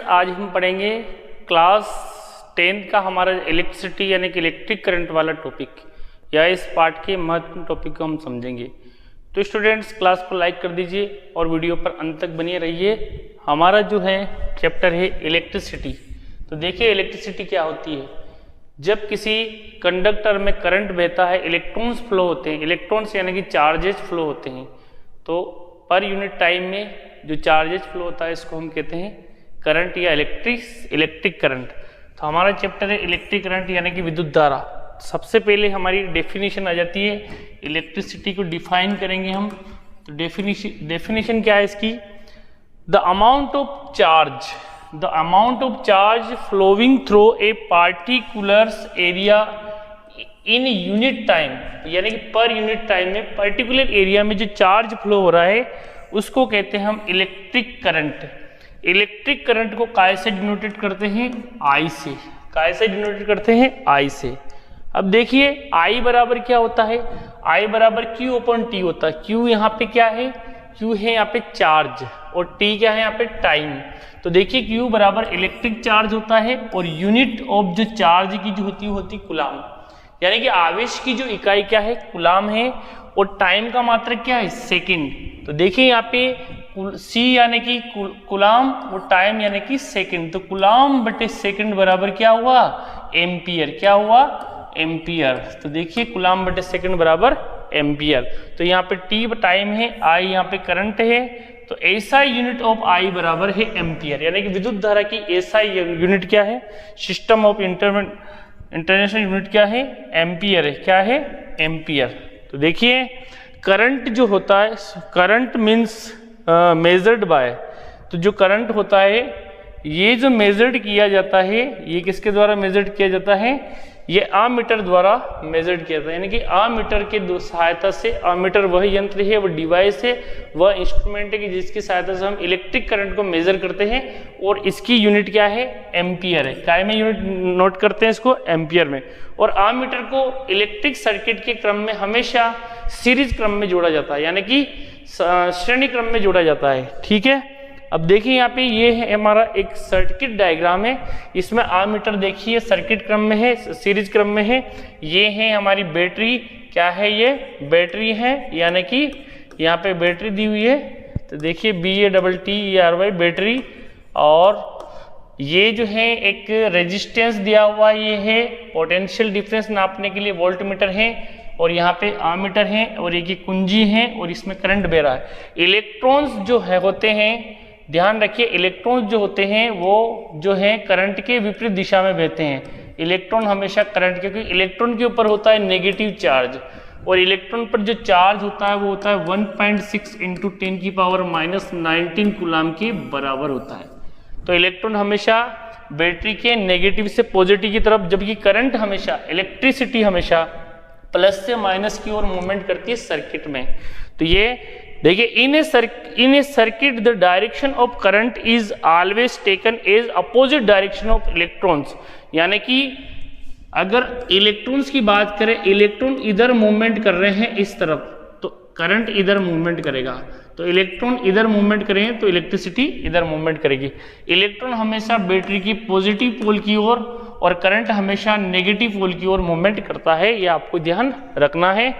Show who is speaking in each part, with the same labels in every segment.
Speaker 1: आज हम पढ़ेंगे क्लास 10 का हमारा इलेक्ट्रिसिटी यानी कि इलेक्ट्रिक करंट वाला टॉपिक, या इस पार्ट के महत्वपूर्ण टॉपिक को हम समझेंगे। तो स्टूडेंट्स क्लास को लाइक कर दीजिए और वीडियो पर अंत तक बने रहिए। हमारा जो है चैप्टर है इलेक्ट्रिसिटी। तो देखिए इलेक्ट्रिसिटी क्या होती है। जब किसी कंडक्टर में करंट बहता है, इलेक्ट्रॉन्स फ्लो होते हैं, इलेक्ट्रॉन्स यानी कि चार्जेस फ्लो होते हैं, तो पर यूनिट टाइम में जो चार्जेस फ्लो होता है इसको हम कहते हैं करंट या इलेक्ट्रिक करंट। तो हमारा चैप्टर है इलेक्ट्रिक करंट यानी कि विद्युत धारा। सबसे पहले हमारी डेफिनेशन आ जाती है, इलेक्ट्रिसिटी को डिफाइन करेंगे हम। तो डेफिनेशन क्या है इसकी? The amount of charge flowing through a particular area in unit time, यानी कि पर यूनिट टाइम में पर्टिकुलर एरिया में जो चार्ज फ्लो हो रहा है उसको कहते हैं हम इलेक्ट्रिक करंट। इलेक्ट्रिक करंट को काय से डिनोटेड करते हैं? आई से। काय से डिनोटेड करते हैं? आई से। अब देखिए आई बराबर क्या होता है? आई बराबर क्यू अपॉन टी होता है। क्यू यहाँ पे क्या है? क्यू है यहाँ पे चार्ज, और टी क्या है यहाँ पे टाइम। तो देखिए क्यू बराबर इलेक्ट्रिक चार्ज होता है और यूनिट ऑफ जो चार्ज की जो होती कुलाम, यानी कि आवेश की जो इकाई क्या है? कुलाम है, और टाइम का मात्रक क्या है? सेकंड। तो देखिए यहाँ पे सी यानी कि कुलाम और टाइम यानी कि सेकंड। तो कुलाम बटे सेकंड बराबर क्या हुआ? एम्पियर। क्या हुआ? एम्पियर। तो देखिए कुलाम बटे सेकंड बराबर एम्पियर। तो यहाँ पे टी टाइम है, आई यहाँ पे करंट है, तो ऐसा यूनिट ऑफ आई बराबर है एम्पियर। यानी कि विद्युत धारा की ऐसा यूनिट क्या है? सिस्टम ऑफ इंटरनेशनल यूनिट क्या है? एम्पियर है। क्या है? एम्पियर। तो देखिए करंट जो होता है, करंट मीन्स मेजर्ड बाय, तो जो करंट होता है ये जो मेजर्ड किया जाता है, ये किसके द्वारा मेजर्ड किया जाता है? ये आमीटर द्वारा मेजर्ड किया जाता है। यानी कि आमीटर के सहायता से, आमीटर वह यंत्र है, वह डिवाइस है, वह इंस्ट्रूमेंट है कि जिसकी सहायता से हम इलेक्ट्रिक करंट को मेजर करते हैं, और इसकी यूनिट क्या है? एम्पियर है। काय में यूनिट नोट करते हैं इसको? एम्पियर में। और आमीटर को इलेक्ट्रिक सर्किट के क्रम में हमेशा सीरीज क्रम में जोड़ा जाता है, यानी कि श्रेणी क्रम में जोड़ा जाता है। ठीक है, अब देखिए यहाँ पे ये है हमारा एक सर्किट डायग्राम है। इसमें आमीटर देखिए सर्किट क्रम में है, सीरीज क्रम में है। ये है हमारी बैटरी। क्या है? ये बैटरी है, यानी कि यहाँ पे बैटरी दी हुई है। तो देखिए BATTERY बैटरी। और ये जो है एक रेजिस्टेंस दिया हुआ, ये है पोटेंशियल डिफरेंस नापने के लिए वोल्टमीटर है, और यहाँ पे आमीटर है, और एक कुंजी है, और इसमें करंट बह रहा है। इलेक्ट्रॉन्स जो है होते हैं, ध्यान रखिए, इलेक्ट्रॉन्स जो होते हैं वो जो है करंट के विपरीत दिशा में बहते हैं। इलेक्ट्रॉन हमेशा करंट, क्योंकि इलेक्ट्रॉन के ऊपर होता है नेगेटिव चार्ज, और इलेक्ट्रॉन पर जो चार्ज होता है वो होता है 1.6 × 10⁻⁻19 कूलाम के बराबर होता है। तो इलेक्ट्रॉन हमेशा बैटरी के नेगेटिव से पॉजिटिव की तरफ, जबकि करंट हमेशा, इलेक्ट्रिसिटी हमेशा प्लस से माइनस की ओर मूवमेंट करती है सर्किट में। तो ये देखिए in a circuit the direction of current is always taken as opposite direction of electrons. यानी कि अगर इलेक्ट्रॉन्स की बात करें, इलेक्ट्रॉन इधर मूवमेंट कर रहे हैं इस तरफ, तो करंट इधर मूवमेंट करेगा। तो इलेक्ट्रॉन इधर मूवमेंट करेंगे तो इलेक्ट्रिसिटी इधर मूवमेंट करेगी। इलेक्ट्रॉन हमेशा बैटरी की पॉजिटिव पोल की ओर, और करंट हमेशा नेगेटिव पोल की ओर मूवमेंट करता है। ये आपको ध्यान रखना है।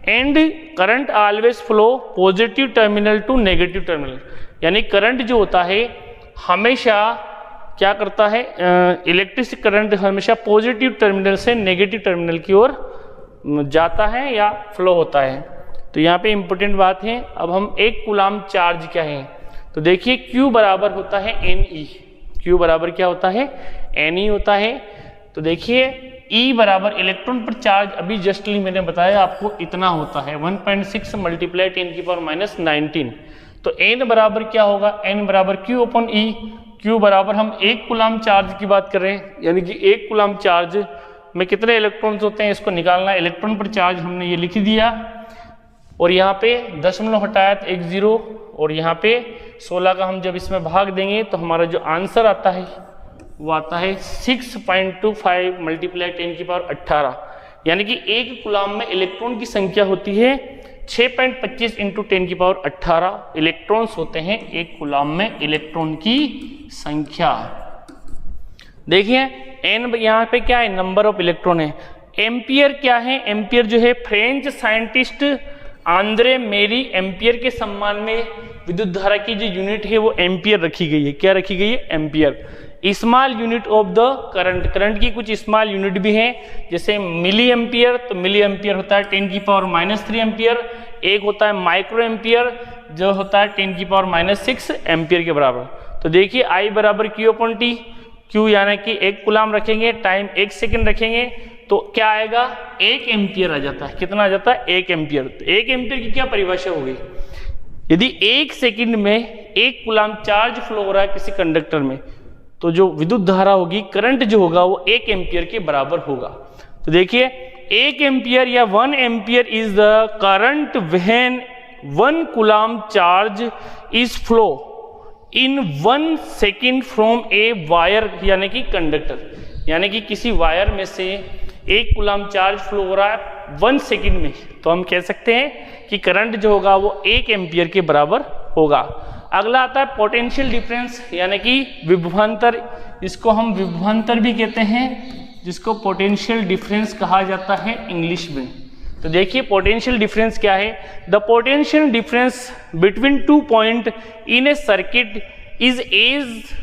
Speaker 1: And current always flow positive terminal to negative terminal, यानी करंट जो होता है हमेशा क्या करता है? इलेक्ट्रिक करंट हमेशा पॉजिटिव टर्मिनल से नेगेटिव टर्मिनल की ओर जाता है या फ्लो होता है। तो यहाँ पे इंपॉर्टेंट बात है। अब हम एक कूलाम चार्ज क्या है? तो देखिए Q बराबर होता है NE। Q बराबर क्या होता है? NE होता है। तो देखिए E बराबर इलेक्ट्रॉन पर चार्ज, अभी जस्टली मैंने बताया आपको इतना होता है 1.6 × 10⁻⁻19। तो N बराबर क्या होगा? N बराबर Q अपॉन E। Q बराबर हम एक कूलाम चार्ज की बात कर रहे हैं, यानी कि एक कूलाम चार्ज में कितने इलेक्ट्रॉन्स होते हैं इसको निकालना है। इलेक्ट्रॉन पर चार्ज हमने ये लिख दिया, और यहाँ पे दशमलव हटाया तो 1 0, और यहाँ पे 16 का हम जब इसमें भाग देंगे तो हमारा जो आंसर आता है वो आता है 6.25 × 10⁻18। यानी कि एक कूलाम में इलेक्ट्रॉन की संख्या होती है 6.25 इंटू 10⁻18 इलेक्ट्रॉन्स होते हैं एक कूलाम में इलेक्ट्रॉन की संख्या। देखिए एन यहाँ पे क्या है, नंबर ऑफ इलेक्ट्रॉन है। एम्पियर क्या है, एम्पियर जो है फ्रेंच साइंटिस्ट आंद्रे मेरी एम्पियर के सम्मान में विद्युत धारा की जो यूनिट है वो एम्पियर रखी गई है। क्या रखी गई है, ampere. Small unit of the current, current की कुछ स्मॉल यूनिट भी हैं, जैसे मिली एम्पियर, तो मिली एम्पियर होता है 10⁻³ एम्पियर। एक होता है माइक्रो एम्पियर जो होता है 10⁻6 एम्पियर के बराबर। तो देखिए I बराबर Q/T, Q यानी कि 1 कूलाम रखेंगे, टाइम 1 सेकेंड रखेंगे, तो क्या आएगा, 1 एम्पियर आ जाता है। कितना आ जाता है, 1 एम्पियर। तो 1 एम्पियर की क्या परिभाषा होगी, यदि 1 सेकेंड में 1 कूलाम चार्ज फ्लो हो रहा है किसी कंडक्टर में, तो जो विद्युत धारा होगी, करंट जो होगा वो 1 एम्पियर के बराबर होगा। तो देखिए 1 एम्पियर या 1 ampere is the current when 1 coulomb charge is flow in 1 second from a wire यानी कि कंडक्टर, यानी कि किसी वायर में से 1 कूलाम चार्ज फ्लो हो रहा है 1 सेकेंड में, तो हम कह सकते हैं कि करंट जो होगा वो 1 एम्पियर के बराबर होगा। अगला आता है पोटेंशियल डिफरेंस यानी कि विभवांतर, इसको हम विभवांतर भी कहते हैं, जिसको पोटेंशियल डिफरेंस कहा जाता है इंग्लिश में। तो देखिए पोटेंशियल डिफरेंस क्या है, the potential difference between 2 point in a circuit is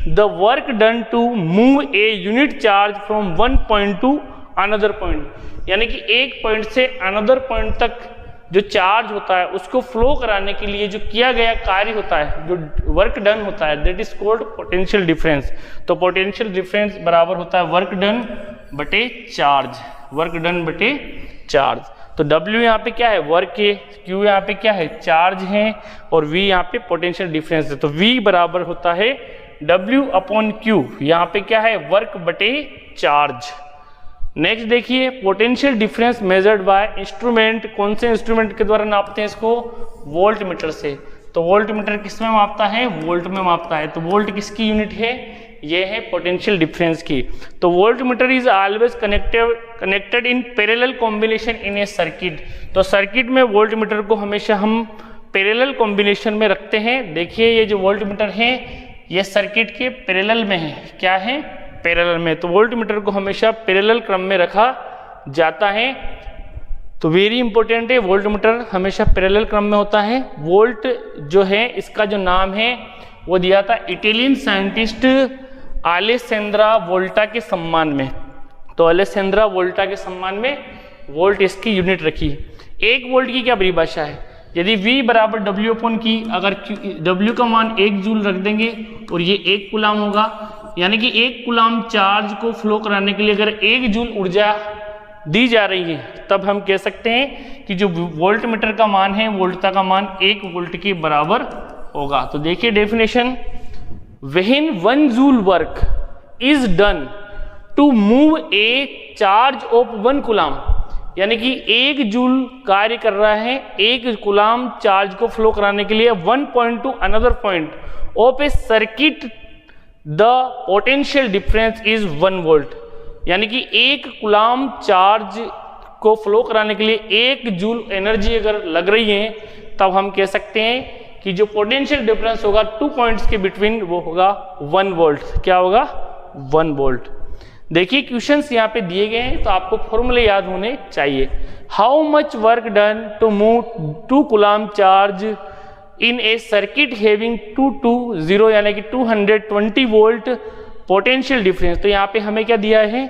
Speaker 1: the work done to move a unit charge from 1 point to another point, यानी कि एक पॉइंट से अनदर पॉइंट तक जो चार्ज होता है उसको फ्लो कराने के लिए जो किया गया कार्य होता है, जो वर्क डन होता है, that is called potential difference. तो पोटेंशियल डिफरेंस बराबर होता है वर्क डन बटे चार्ज, वर्क डन बटे चार्ज। तो W यहाँ पे क्या है, वर्क है, Q यहाँ पे क्या है, चार्ज है, और V यहाँ पे पोटेंशियल डिफरेंस है। तो V बराबर होता है W/Q, यहाँ पे क्या है, वर्क बटे चार्ज। नेक्स्ट देखिए potential difference measured by instrument, कौन से इंस्ट्रूमेंट के द्वारा नापते हैं इसको, वोल्ट मीटर से। तो वोल्ट मीटर किस में मापता है, वोल्ट में मापता है। तो वोल्ट किसकी यूनिट है, ये है पोटेंशियल डिफरेंस की। तो volt meter is always connected in parallel combination in a circuit. तो सर्किट में वोल्ट मीटर को हमेशा हम पैरेलल कॉम्बिनेशन में रखते हैं। देखिए ये जो वोल्ट मीटर है ये सर्किट के पैरेलल में है, क्या है, पैरेलल में। तो वोल्ट मीटर को हमेशा पैरेलल क्रम में रखा जाता है। तो वेरी इंपॉर्टेंट है, वोल्ट मीटर हमेशा पैरेलल क्रम में होता है। वोल्ट जो है इसका जो नाम है वो दिया था इटालियन साइंटिस्ट अलेसेंद्रो वोल्टा के सम्मान में। तो अलेसेंद्रो वोल्टा के सम्मान में वोल्ट इसकी यूनिट रखी। 1 वोल्ट की क्या परिभाषा है, यदि V बराबर W/Q, अगर W का मान 1 जूल रख देंगे और ये 1 कूलाम होगा, यानी कि 1 कूलाम चार्ज को फ्लो कराने के लिए अगर 1 जूल ऊर्जा दी जा रही है, तब हम कह सकते हैं कि जो वोल्ट मीटर का मान है, वोल्टता का मान 1 वोल्ट के बराबर होगा। तो देखिए definition, when 1 joule work is done to move a charge of 1 coulomb, यानी कि 1 जूल कार्य कर रहा है 1 कूलाम चार्ज को फ्लो कराने के लिए 1 point to another point of A circuit, the potential difference is 1 volt. यानी कि 1 कूलाम चार्ज को फ्लो कराने के लिए 1 जूल एनर्जी अगर लग रही है, तब हम कह सकते हैं कि जो पोटेंशियल डिफरेंस होगा 2 पॉइंट्स के बिटवीन वो होगा 1 वोल्ट। क्या होगा, 1 वोल्ट। देखिए क्वेश्चंस यहाँ पे दिए गए हैं, तो आपको फॉर्मूले याद होने चाहिए। How much work done to move 2 coulomb charge in a circuit having 2 to 0 यानी कि 220 वोल्ट पोटेंशियल डिफरेंस। तो यहाँ पे हमें क्या दिया है,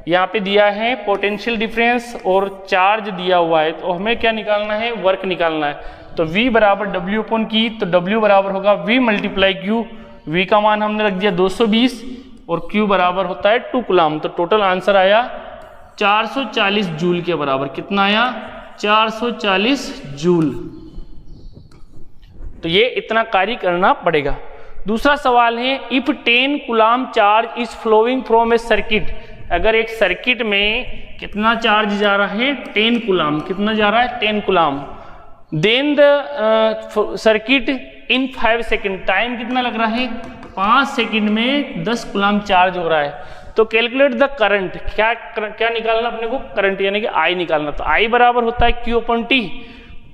Speaker 1: यहाँ पे दिया है पोटेंशियल डिफरेंस और चार्ज दिया हुआ है, तो हमें क्या निकालना है, वर्क निकालना है। तो V बराबर W/Q, तो W बराबर होगा V × Q। V का मान हमने रख दिया 220 और Q बराबर होता है 2 कूलाम। तो टोटल आंसर आया 440 जूल के बराबर। कितना आया, 440 जूल। तो ये इतना कार्य करना पड़ेगा। दूसरा सवाल है, if 10 coulomb charge is flowing from a circuit, अगर एक सर्किट में कितना चार्ज जा रहा है, 10 कूलाम। कितना जा रहा है, 10 coulomb. Then the circuit in 5 second, time कितना लग रहा है, 5 सेकेंड में 10 कूलाम चार्ज हो रहा है। तो कैलकुलेट द करंट, क्या निकालना अपने को, करंट यानी कि I निकालना। तो I बराबर होता है Q/T।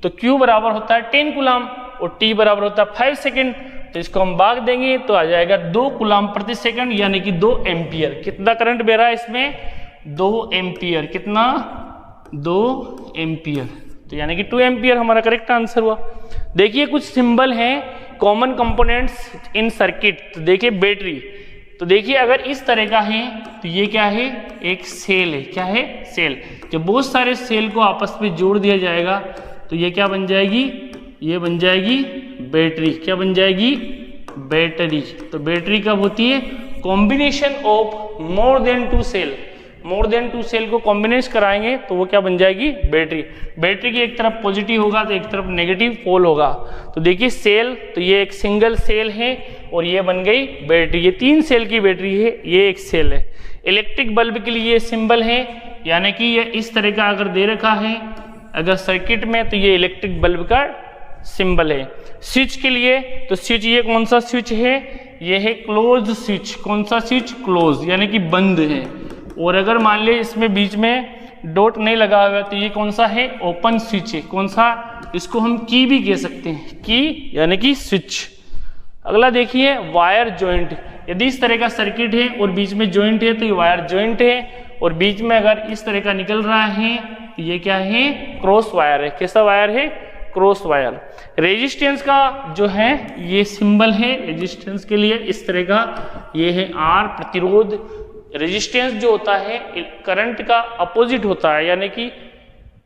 Speaker 1: तो Q बराबर होता है 10 कूलाम और T बराबर होता है 5 सेकेंड। तो इसको हम भाग देंगे तो आ जाएगा 2 कूलाम प्रति सेकंड यानी कि 2 एम्पियर। कितना करंट बह रहा है इसमें? 2 एम्पियर। कितना? 2 एम्पियर। तो यानी कि 2 एम्पियर हमारा करेक्ट आंसर हुआ। देखिए कुछ सिंबल हैं कॉमन कंपोनेंट्स इन सर्किट। तो देखिए बैटरी, तो देखिए अगर इस तरह का है तो ये क्या है? एक सेल है। क्या है? सेल। जब बहुत सारे सेल को आपस में जोड़ दिया जाएगा तो ये क्या बन जाएगी? ये बन जाएगी बैटरी। क्या बन जाएगी? बैटरी। तो बैटरी कब होती है? Combination of more than 2 cell. More than 2 cell को कॉम्बिनेट कराएंगे तो वो क्या बन जाएगी? बैटरी। बैटरी की एक तरफ पॉजिटिव होगा तो एक तरफ नेगेटिव पोल होगा। तो देखिए सेल, तो ये एक सिंगल सेल है और ये बन गई बैटरी। ये 3 सेल की बैटरी है, ये एक सेल है। इलेक्ट्रिक बल्ब के लिए ये सिंबल है, यानी कि ये इस तरह का अगर दे रखा है अगर सर्किट में तो ये इलेक्ट्रिक बल्ब का सिंबल है। स्विच के लिए तो स्विच, ये कौन सा स्विच है? ये है क्लोज स्विच। कौन सा स्विच? क्लोज, यानी कि बंद है। और अगर मान लीजिए इसमें बीच में डॉट नहीं लगा हुआ तो ये कौन सा है? ओपन स्विच है। कौन सा? इसको हम की भी कह सकते हैं, की यानी कि स्विच। अगला देखिए वायर जॉइंट। यदि इस तरह का सर्किट है और बीच में जॉइंट है तो ये वायर जॉइंट है, और बीच में अगर इस तरह का निकल रहा है तो ये क्या है? क्रॉस वायर है। कैसा वायर है? Cross wire. रेजिस्टेंस का जो है ये सिंबल है रेजिस्टेंस के लिए इस तरह का, ये है R। प्रतिरोध, रेजिस्टेंस जो होता है करंट का अपोजिट होता है, यानी कि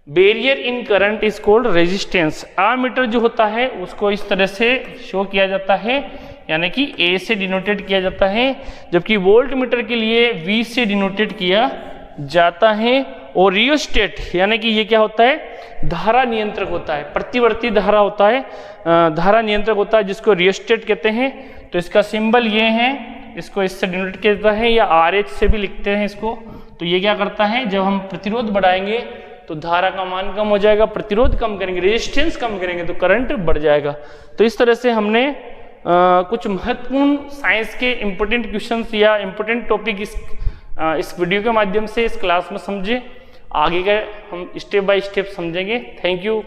Speaker 1: barrier in current is called resistance. Ammeter जो होता है उसको इस तरह से शो किया जाता है, यानी कि A से डिनोटेड किया जाता है, जबकि वोल्ट मीटर के लिए V से डिनोटेड किया जाता है। और रियोस्टेट यानी कि ये क्या होता है? धारा नियंत्रक होता है, प्रतिवर्ती धारा होता है, धारा नियंत्रक होता है जिसको रियोस्टेट कहते हैं। तो इसका सिंबल ये है, इसको इससे डिनोट किया जाता है, या RH से भी लिखते हैं इसको। तो ये क्या करता है? जब हम प्रतिरोध बढ़ाएंगे तो धारा का मान कम हो जाएगा, प्रतिरोध कम करेंगे, रेजिस्टेंस कम करेंगे तो करंट बढ़ जाएगा। तो इस तरह से हमने कुछ महत्वपूर्ण साइंस के इम्पोर्टेंट क्वेश्चंस या इम्पोर्टेंट टॉपिक इस वीडियो के माध्यम से इस क्लास में समझे। आगे का हम स्टेप बाय स्टेप समझेंगे। Thank you.